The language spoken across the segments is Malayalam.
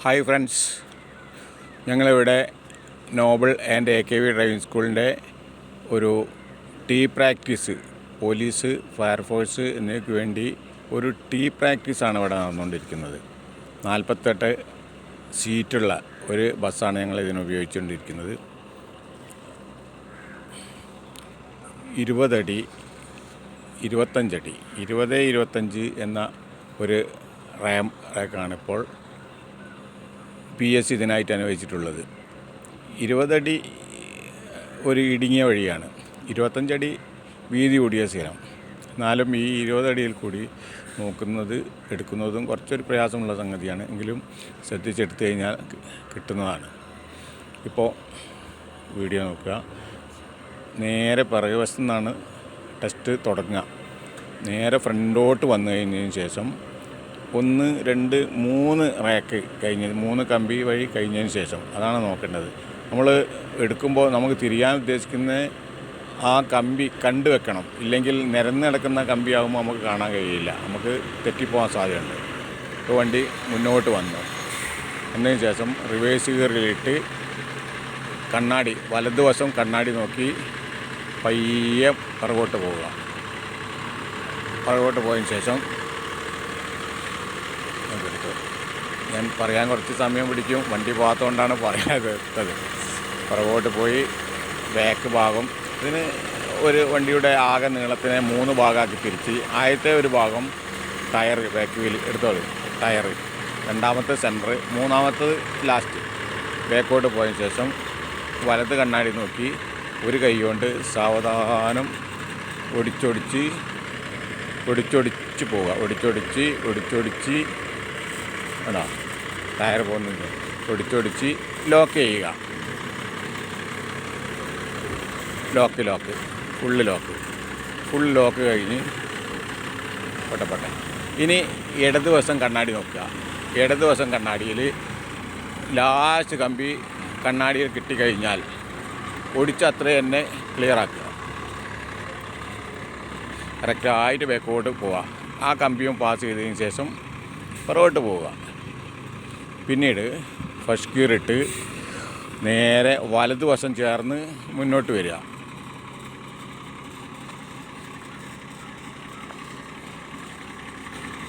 ഹായ് ഫ്രണ്ട്സ്, ഞങ്ങളിവിടെ നോബിൾ ആൻഡ് AKV ഡ്രൈവിംഗ് സ്കൂളിൻ്റെ ഒരു ടീ പ്രാക്ടീസ്, പോലീസ്, ഫയർഫോഴ്സ് എന്നിവയ്ക്ക് വേണ്ടി ഒരു ടീ പ്രാക്ടീസാണ് ഇവിടെ നടന്നുകൊണ്ടിരിക്കുന്നത്. 48 സീറ്റുള്ള ഒരു ബസ്സാണ് ഞങ്ങൾ ഇതിന് ഉപയോഗിച്ചുകൊണ്ടിരിക്കുന്നത്. 20 അടി 25 അടി 20-25 എന്ന ഒരു റാക്കാണ് ഇപ്പോൾ PS ഇതിനായിട്ട് അനുവദിച്ചിട്ടുള്ളത്. 20 അടി ഒരു ഇടുങ്ങിയ വഴിയാണ്, 25 അടി വീതി കൂടിയ സ്ഥലം. എന്നാലും ഈ 20 അടിയിൽ കൂടി എടുക്കുന്നതും കുറച്ചൊരു പ്രയാസമുള്ള സംഗതിയാണ്. എങ്കിലും ശ്രദ്ധിച്ചെടുത്തു കഴിഞ്ഞാൽ കിട്ടുന്നതാണ്. ഇപ്പോൾ വീഡിയോ നോക്കുക. നേരെ പിറകുവശത്തു നിന്നാണ് ടെസ്റ്റ് തുടങ്ങുക. നേരെ ഫ്രണ്ടോട്ട് വന്നു കഴിഞ്ഞതിന് ശേഷം 1, 2, 3 റാക്ക് കഴിഞ്ഞ് 3 കമ്പി വഴി കഴിഞ്ഞതിന് ശേഷം അതാണ് നോക്കേണ്ടത്. നമ്മൾ എടുക്കുമ്പോൾ നമുക്ക് തിരിയാൻ ഉദ്ദേശിക്കുന്ന ആ കമ്പി കണ്ടു വെക്കണം. ഇല്ലെങ്കിൽ നിരന്ന് കിടക്കുന്ന കമ്പി ആകുമ്പോൾ നമുക്ക് കാണാൻ കഴിയില്ല, നമുക്ക് തെറ്റിപ്പോകാൻ സാധ്യതയുണ്ട്. ഇപ്പോൾ വണ്ടി മുന്നോട്ട് വന്നു. എന്നതിന് ശേഷം റിവേഴ്സ് ഗിയറിലിട്ട് കണ്ണാടി, വലതുവശം കണ്ണാടി നോക്കി പയ്യെ പുറകോട്ട് പോവുക. പുറകോട്ട് പോയതിന് ശേഷം ഞാൻ പറയാൻ കുറച്ച് സമയം പിടിക്കും, വണ്ടി പോകാത്തതുകൊണ്ടാണ് പറയാത്തത്. പുറകോട്ട് പോയി ബാക്ക് ഭാഗം, ഇതിന് ഒരു വണ്ടിയുടെ ആകെ നീളത്തിനെ 3 ഭാഗമാക്കി തിരിച്ച്, ആദ്യത്തെ ഒരു ഭാഗം ടയർ, ബാക്ക് വീൽ എടുത്തോളൂ, ടയർ, രണ്ടാമത്തെ സെൻറ്റർ, മൂന്നാമത്തത് ലാസ്റ്റ്. ബാക്കോട്ട് പോയതിന് ശേഷം വലത് കണ്ണാടി നോക്കി ഒരു കൈ കൊണ്ട് സാവധാനം ഒടിച്ചൊടിച്ച് പോവുക. ഒടിച്ചൊടിച്ച് ആണോ ടയർ പോകുന്നത്, ഒടിച്ചൊടിച്ച് ലോക്ക് ചെയ്യുക. ഫുൾ ലോക്ക് കഴിഞ്ഞ് പൊട്ടപ്പെട്ടെ. ഇനി ഇടതുവശം കണ്ണാടി നോക്കുക. ഇടതുവശം കണ്ണാടിയിൽ ലാസ്റ്റ് കമ്പി കണ്ണാടിയിൽ കിട്ടിക്കഴിഞ്ഞാൽ ഒടിച്ച് അത്ര തന്നെ ക്ലിയറാക്കുക. കറക്റ്റായിട്ട് ബാക്കോട്ട് പോവുക. ആ കമ്പിയും പാസ് ചെയ്തതിന് ശേഷം പുറകോട്ട് പോവുക. പിന്നീട് ഫസ്റ്റ് ഗിയർ ഇട്ട് നേരെ വലതുവശം ചേർന്ന് മുന്നോട്ട് വരിക.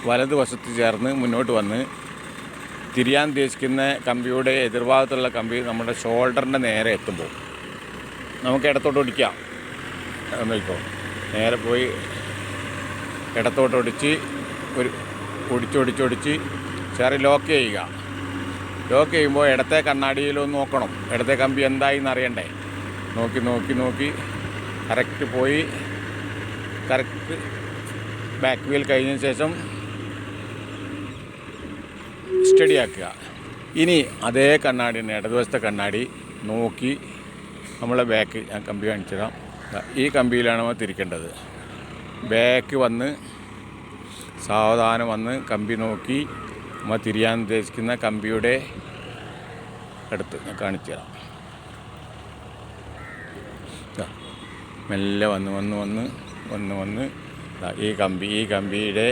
വലതുവശത്ത് ചേർന്ന് മുന്നോട്ട് വന്ന് തിരിയാൻ ഉദ്ദേശിക്കുന്ന കമ്പിയുടെ എതിർഭാഗത്തുള്ള കമ്പി നമ്മുടെ ഷോൾഡറിൻ്റെ നേരെ എത്തുമ്പോൾ നമുക്ക് ഇടത്തോട്ട് ഒടിക്കാം. നോക്കിക്കോ, നേരെ പോയി ഇടത്തോട്ട് ഒടിച്ച് ഒടിച്ചൊടിച്ച് ചേറി ലോക്ക് ചെയ്യുക. ലോക്ക് ചെയ്യുമ്പോൾ ഇടത്തെ കണ്ണാടിയിലൊന്ന് നോക്കണം, ഇടത്തെ കമ്പി എന്തായിന്ന് അറിയണ്ടേ. നോക്കി കറക്റ്റ് പോയി കറക്റ്റ് ബാക്ക് വീൽ കഴിഞ്ഞതിന് ശേഷം സ്റ്റഡി ആക്കുക. ഇനി അതേ കണ്ണാടി തന്നെ, ഇടതുവശത്തെ കണ്ണാടി നോക്കി നമ്മളെ ബാക്ക്, ഞാൻ കമ്പി കാണിച്ചുതരാം, ഈ കമ്പിയിലാണ് നമ്മൾ തിരിക്കേണ്ടത്. ബാക്ക് വന്ന് സാവധാനം വന്ന് കമ്പി നോക്കി നമ്മൾ തിരിയാൻ ഉദ്ദേശിക്കുന്ന കമ്പിയുടെ അടുത്ത് ഞാൻ കാണിച്ചു തരാം. മെല്ലെ വന്ന് ഈ കമ്പിയുടെ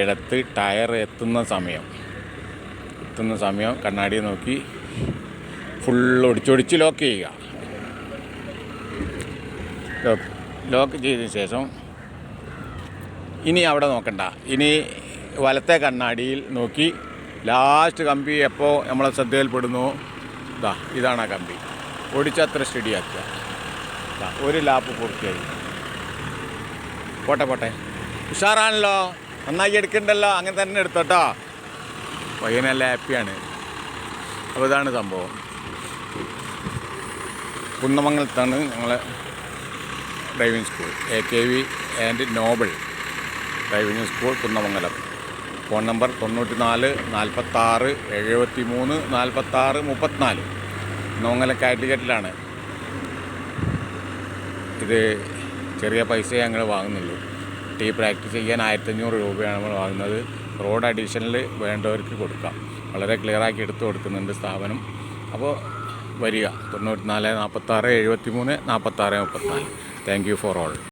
ഇടത്ത് ടയർ എത്തുന്ന സമയം കണ്ണാടി നോക്കി ഫുൾ ഒടിച്ചൊടിച്ച് ലോക്ക് ചെയ്യുക. ലോക്ക് ചെയ്തതിന് ശേഷം ഇനി അവിടെ നോക്കണ്ട. ഇനി വലത്തെ കണ്ണാടിയിൽ നോക്കി ലാസ്റ്റ് കമ്പി എപ്പോൾ നമ്മളെ ശ്രദ്ധയിൽപ്പെടുന്നു, ഇതാണ് ആ കമ്പി, ഒടിച്ചത്ര സ്റ്റഡിയാക്കുക. ഒരു ലാപ്പ് പൂർത്തിയായി. പോട്ടെ, ഉഷാറാണല്ലോ, നന്നായി എടുക്കണ്ടല്ലോ, അങ്ങനെ തന്നെ എടുത്തോട്ടോ. പയ്യനല്ല, ഹാപ്പിയാണ്. അപ്പോൾ ഇതാണ് സംഭവം. കുന്നമംഗലത്താണ് ഞങ്ങളെ driving school, AKV and noble driving school, Kunnamangalam. Phone number 94 46 73 46 34. Kunnamangalam കാലിക്കറ്റിലാണ്. ഇത് ചെറിയ പൈസ ഞങ്ങൾ വാങ്ങുന്നുള്ളൂ. ടീ പ്രാക്ടീസ് ചെയ്യാൻ 1500 രൂപയാണ് നമ്മൾ വാങ്ങുന്നത്. റോഡ് അഡീഷണൽ വേണ്ടവർക്ക് കൊടുക്കാം. വളരെ ക്ലിയറാക്കി എടുത്തു കൊടുക്കുന്നുണ്ട് സ്ഥാപനം. അപ്പോൾ വരിക 94 46 73 46 34. Thank you for all.